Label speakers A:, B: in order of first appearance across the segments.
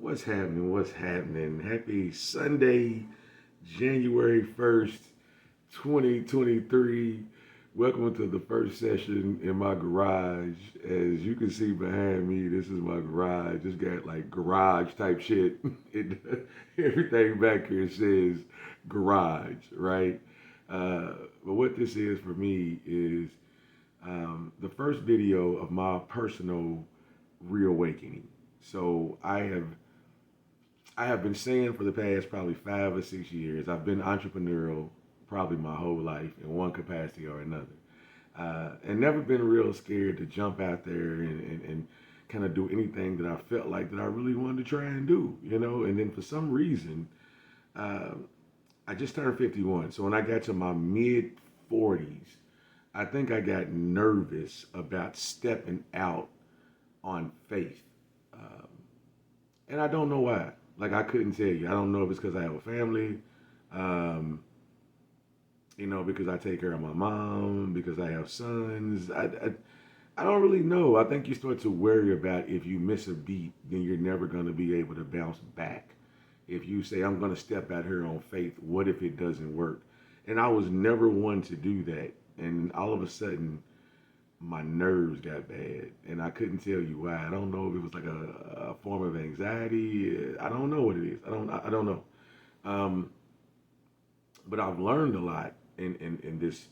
A: What's happening? What's happening? Happy Sunday, January 1st, 2023. Welcome to the first session in my garage. As you can see behind me, this is my garage. It's got like garage type shit. Everything back here says garage, right? But what this is for me is the first video of my personal reawakening. So I have been saying for the past probably 5 or 6 years, I've been entrepreneurial probably my whole life in one capacity or another. And never been real scared to jump out there and kind of do anything that I felt like that I really wanted to try and do, you know? And then for some reason, uh, I just turned 51. So when I got to my mid 40s, I think I got nervous about stepping out on faith. Um, and I don't know why. Like I couldn't tell you. I don't know if it's because I have a family, um, because I take care of my mom, because I have sons. I don't really know. I think you start to worry about if you miss a beat, then you're never going to be able to bounce back. If you say, I'm going to step out here on faith, what if it doesn't work? And I was never one to do that. And all of a sudden, my nerves got bad, and I couldn't tell you why. I don't know if it was like a form of anxiety. I don't know what it is. I don't know. Um, but I've learned a lot in this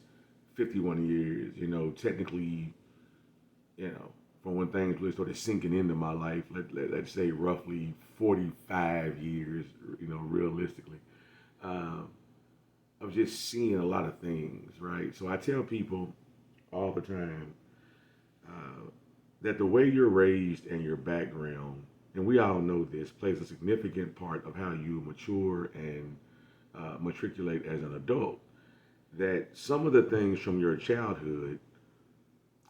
A: 51 years. Technically, from when things really started sinking into my life. Let's say roughly 45 years. Realistically, um, of just seeing a lot of things. Right. So I tell people all the time uh, that the way you're raised and your background, and we all know this, plays a significant part of how you mature and matriculate as an adult. That some of the things from your childhood,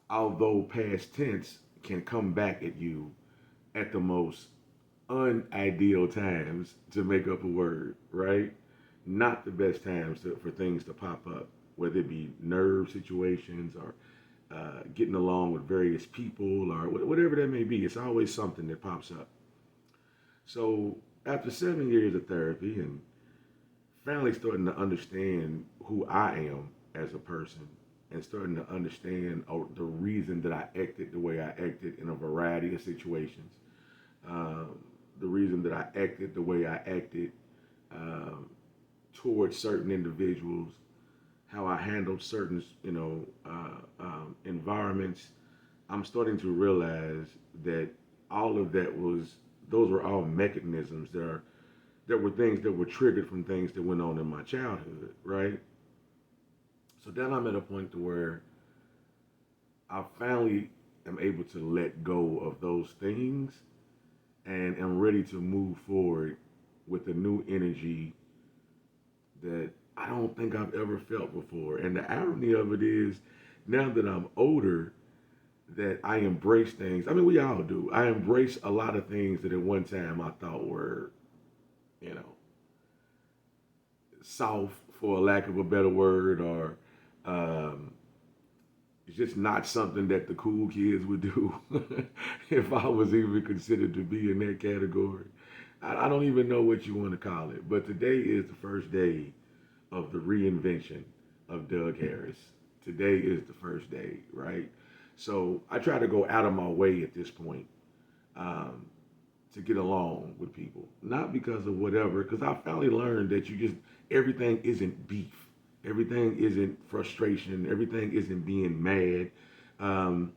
A: although past tense, can come back at you at the most unideal times, to make up a word, right? Not the best times for things to pop up, whether it be nerve situations or getting along with various people or whatever that may be. It's always something that pops up. So after 7 years of therapy and finally starting to understand who I am as a person and starting to understand the reason that I acted the way I acted in a variety of situations, um, the reason that I acted the way I acted um, towards certain individuals, how I handled certain, environments. I'm starting to realize that all of that those were all mechanisms that were things that were triggered from things that went on in my childhood, right? So then I'm at a point to where I finally am able to let go of those things and am ready to move forward with a new energy that I don't think I've ever felt before. And the irony of it is, now that I'm older, that I embrace things. I mean, we all do. I embrace a lot of things that at one time I thought were, you know, soft, for a lack of a better word, or um, it's just not something that the cool kids would do. If I was even considered to be in that category, I don't even know what you want to call it. But today is the first day of the reinvention of Doug Harris. Today is the first day, right? So I try to go out of my way at this point, um, to get along with people, not because of whatever. Because I finally learned that everything isn't beef, everything isn't frustration, everything isn't being mad. Um,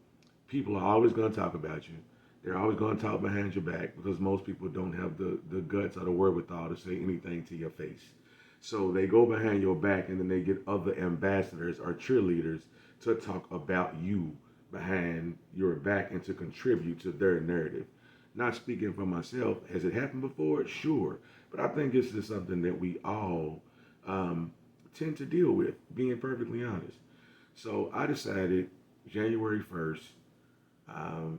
A: People are always going to talk about you. They're always going to talk behind your back because most people don't have the guts or the wherewithal to say anything to your face. So they go behind your back and then they get other ambassadors or cheerleaders to talk about you behind your back and to contribute to their narrative. Not speaking for myself, has it happened before? Sure. But I think this is something that we all um, tend to deal with, being perfectly honest. So I decided January 1st,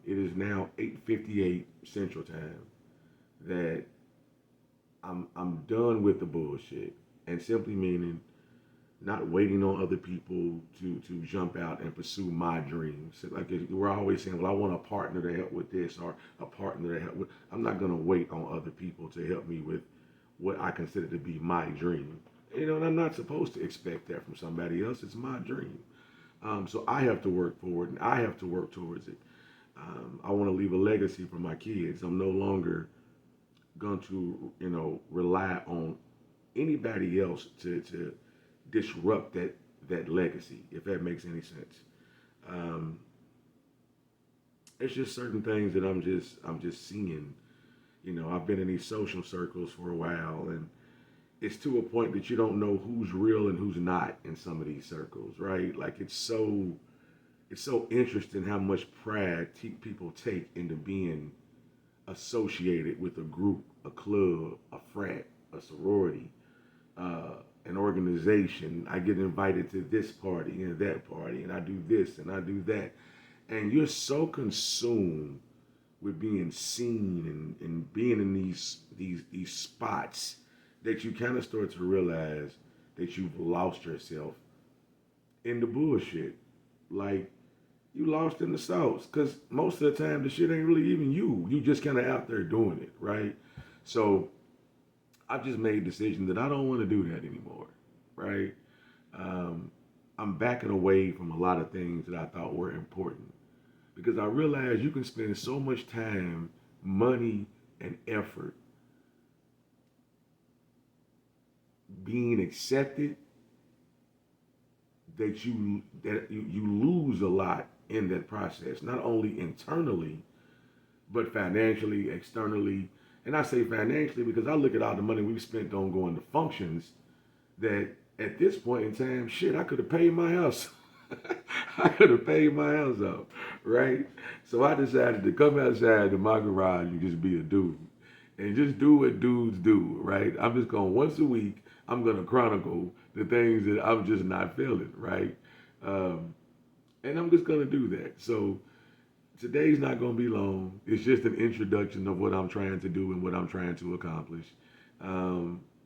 A: it is now 8:58 Central Time, that I'm done with the bullshit, and simply meaning not waiting on other people to jump out and pursue my dreams. Like we're always saying, well, I want a partner to help with this or a partner to help with. I'm not going to wait on other people to help me with what I consider to be my dream. And I'm not supposed to expect that from somebody else. It's my dream. So I have to work for it and I have to work towards it. I want to leave a legacy for my kids. I'm no longer going to, rely on anybody else to disrupt that legacy, if that makes any sense. Um, it's just certain things that I'm just seeing. I've been in these social circles for a while, and it's to a point that you don't know who's real and who's not in some of these circles, right? Like it's so interesting how much pride people take into being associated with a group, a club, a frat, a sorority, uh, an organization. I get invited to this party and that party, and I do this and I do that. And you're so consumed with being seen and being in these spots that you kind of start to realize that you've lost yourself in the bullshit. Like you lost in the sauce because most of the time the shit ain't really even you. You just kind of out there doing it, right? So I've just made a decision that I don't want to do that anymore, right? Um, I'm backing away from a lot of things that I thought were important because I realize you can spend so much time, money, and effort being accepted that you lose a lot in that process, not only internally but financially, externally. And I say financially because I look at all the money we've spent on going to functions that at this point in time, shit, I could have paid my house. I could have paid my house off, right? So I decided to come outside of my garage and just be a dude and just do what dudes do, right? I'm just going once a week, I'm going to chronicle the things that I'm just not feeling, right? Um, and I'm just going to do that. So today's not going to be long. It's just an introduction of what I'm trying to do and what I'm trying to accomplish.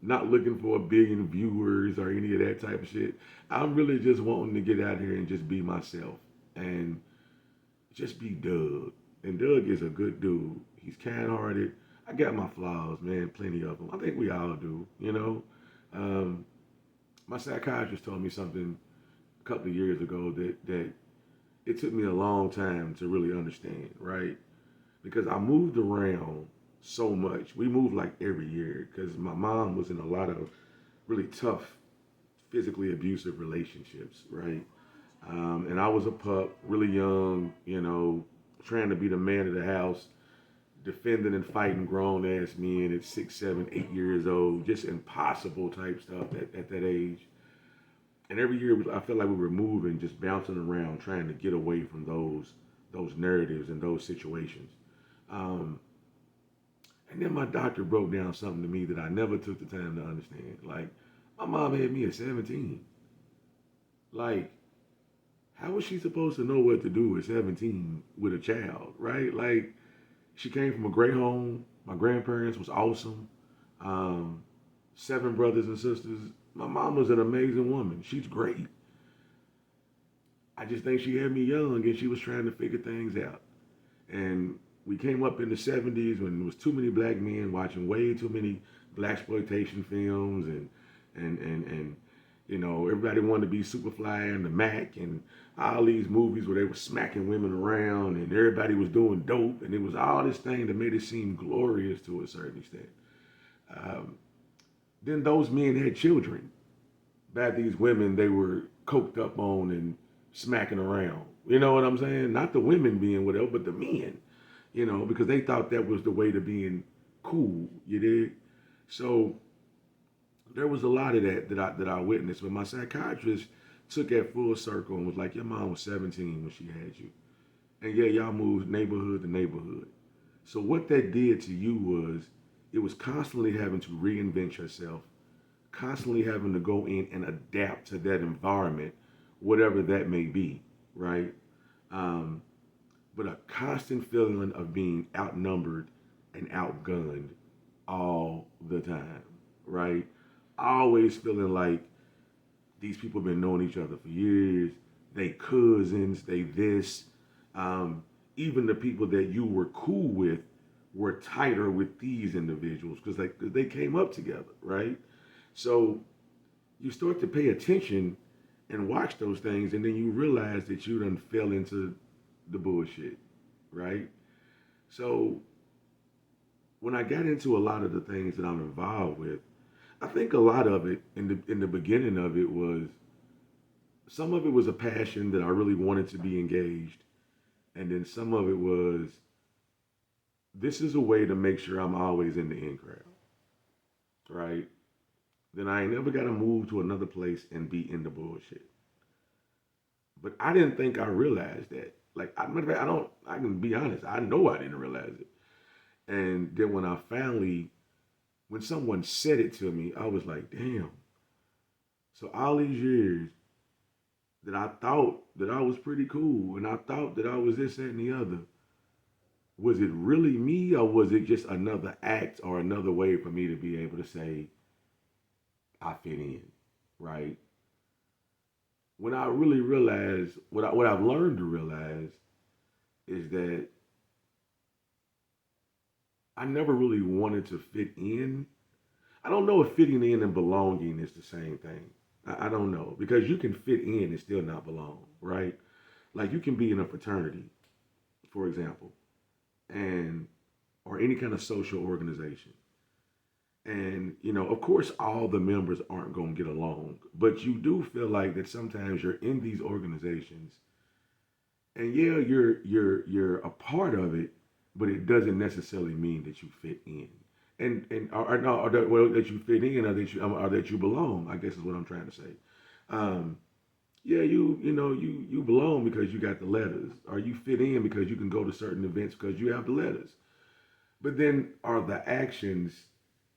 A: Not looking for a billion viewers or any of that type of shit. I'm really just wanting to get out here and just be myself and just be Doug. And Doug is a good dude. He's kind-hearted. I got my flaws, man, plenty of them. I think we all do. Um, my psychiatrist told me something a couple of years ago that it took me a long time to really understand, right? Because I moved around so much. We moved like every year because my mom was in a lot of really tough, physically abusive relationships, right? And I was a pup, really young, trying to be the man of the house, defending and fighting grown ass men at 6, 7, 8 years old, just impossible type stuff at that age. And every year I felt like we were moving, just bouncing around, trying to get away from those narratives and those situations. Um, and then my doctor broke down something to me that I never took the time to understand. Like, my mom had me at 17. Like, how was she supposed to know what to do at 17 with a child, right? Like, she came from a great home. My grandparents was awesome. Um, 7 brothers and sisters. My mom was an amazing woman. She's great. I just think she had me young and she was trying to figure things out. And we came up in the 70s when there was too many black men watching way too many black exploitation films and everybody wanted to be Superfly and the Mac and all these movies where they were smacking women around and everybody was doing dope and it was all this thing that made it seem glorious to a certain extent. Um, then those men had children by these women they were coked up on and smacking around. You know what I'm saying? Not the women being whatever, but the men. Because they thought that was the way to being cool. You did. So there was a lot of that I witnessed. But my psychiatrist took that full circle and was like, "Your mom was 17 when she had you, and yeah, y'all moved neighborhood to neighborhood. So what that did to you was it was constantly having to reinvent yourself, constantly having to go in and adapt to that environment, whatever that may be, right? Um, but a constant feeling of being outnumbered and outgunned all the time, right? Always feeling like These people have been knowing each other for years. They cousins, they this. Um, Even the people that you were cool with were tighter with these individuals because they came up together, right? So you start to pay attention and watch those things, and then you realize that you done fell into the bullshit, right? So when I got into a lot of the things that I'm involved with, I think a lot of it in the beginning of it was some of it was a passion that I really wanted to be engaged, and then some of it was this is a way to make sure I'm always in the in crowd, right? Then I ain't never got to move to another place and be in the bullshit. But I didn't think I realized that. Like, matter of fact, I don't. I can be honest. I know I didn't realize it. And then when someone said it to me, I was like, damn. So all these years that I thought that I was pretty cool, and I thought that I was this, that, and the other, was it really me, or was it just another act or another way for me to be able to say I fit in, right? When I really realized what I've learned to realize is that I never really wanted to fit in. I don't know if fitting in and belonging is the same thing. I don't know because you can fit in and still not belong, right? Like you can be in a fraternity, for example, and or any kind of social organization. And of course, all the members aren't going to get along, but you do feel like that sometimes you're in these organizations, and yeah, you're a part of it, but it doesn't necessarily mean that you fit in. And or no, or that, well, that you fit in, or that you belong. I guess is what I'm trying to say. Um, yeah, you belong because you got the letters, or you fit in because you can go to certain events because you have the letters. But then are the actions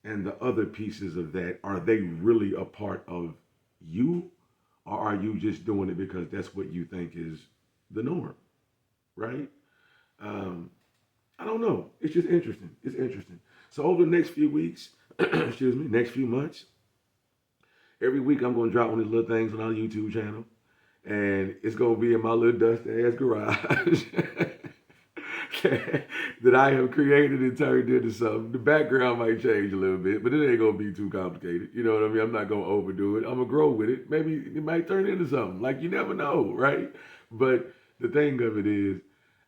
A: and the other pieces of that, are they really a part of you? Or are you just doing it because that's what you think is the norm, right? Um, I don't know. It's just interesting. It's interesting. So over the next few weeks, excuse me, next few months, every week I'm going to drop one of these little things on our YouTube channel. And it's going to be in my little dusty ass garage. That I have created and turned into something. The background might change a little bit, but it ain't gonna be too complicated. You know what I mean? I'm not gonna overdo it. I'm gonna grow with it. Maybe it might turn into something. Like you never know, right? But the thing of it is,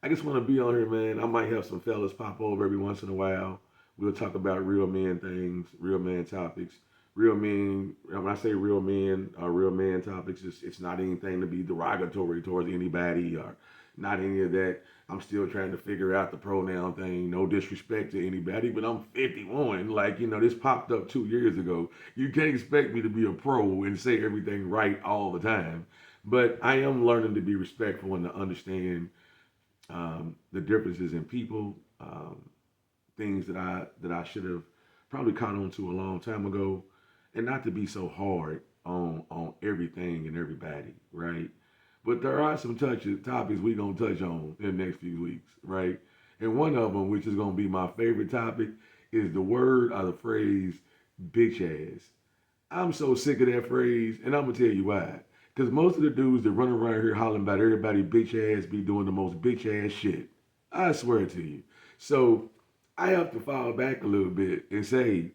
A: I just want to be on here, man. I might have some fellas pop over every once in a while. We'll talk about real men things, real man topics. Real men, when I say real men or real man topics, it's not anything to be derogatory towards anybody or not any of that. I'm still trying to figure out the pronoun thing. No disrespect to anybody, but I'm 51. Like, this popped up 2 years ago. You can't expect me to be a pro and say everything right all the time. But I am learning to be respectful and to understand the differences in people, things that I should have probably caught on to a long time ago, and not to be so hard on everything and everybody, right? But there are some topics we gonna touch on in the next few weeks, right? And one of them, which is gonna be my favorite topic, is the word or the phrase "bitch ass." I'm so sick of that phrase, and I'm gonna tell you why. Because most of the dudes that run around here hollering about everybody bitch ass be doing the most bitch ass shit. I swear to you. So I have to fall back a little bit and say,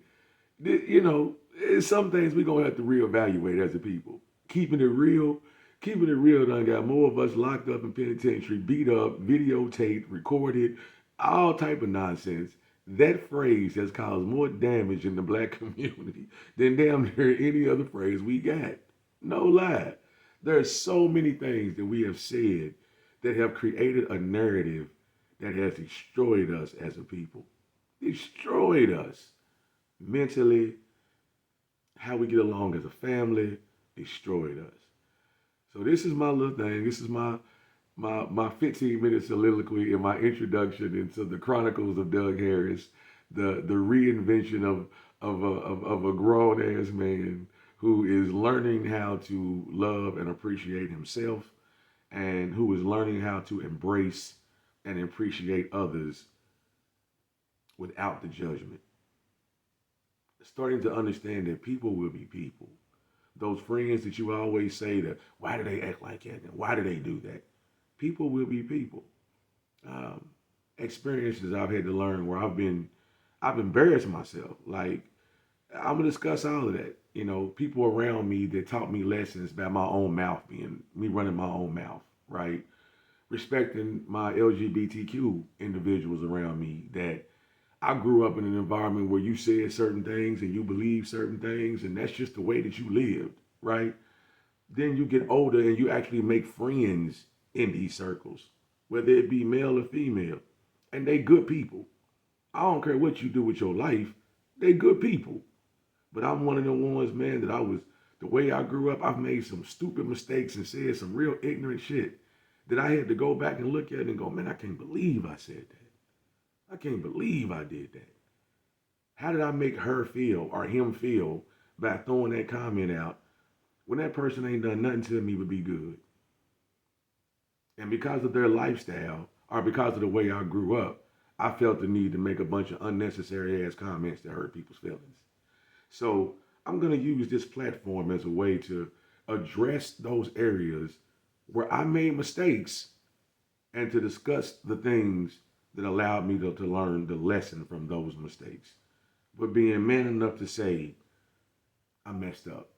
A: there's some things we're gonna have to reevaluate as a people. Keeping it real done got more of us locked up in penitentiary, beat up, videotaped, recorded, all type of nonsense. That phrase has caused more damage in the black community than damn near any other phrase we got. No lie. There are so many things that we have said that have created a narrative that has destroyed us as a people. Destroyed us mentally, how we get along as a family, destroyed us. So this is my little thing. This is my 15 minute soliloquy and my introduction into the Chronicles of Doug Harris, the reinvention of a grown ass man who is learning how to love and appreciate himself, and who is learning how to embrace and appreciate others without the judgment. Starting to understand that people will be people. Those friends that you always say that, why do they act like that? And why do they do that? People will be people. Um, Experiences I've had to learn where I've embarrassed myself. Like, I'm gonna discuss all of that. You know, people around me that taught me lessons by my own mouth being me running my own mouth, right? Respecting my LGBTQ individuals around me that I grew up in an environment where you said certain things and you believe certain things, and that's just the way that you lived, right? Then you get older and you actually make friends in these circles, whether it be male or female, and they good people. I don't care what you do with your life, they good people. But I'm one of the ones, man, that the way I grew up, I've made some stupid mistakes and said some real ignorant shit that I had to go back and look at and go, man, I can't believe I said that. I can't believe I did that. How did I make her feel or him feel by throwing that comment out when that person ain't done nothing to me but be good? And because of their lifestyle or because of the way I grew up, I felt the need to make a bunch of unnecessary ass comments that hurt people's feelings. So I'm going to use this platform as a way to address those areas where I made mistakes and to discuss the things that allowed me to learn the lesson from those mistakes. But being man enough to say, I messed up.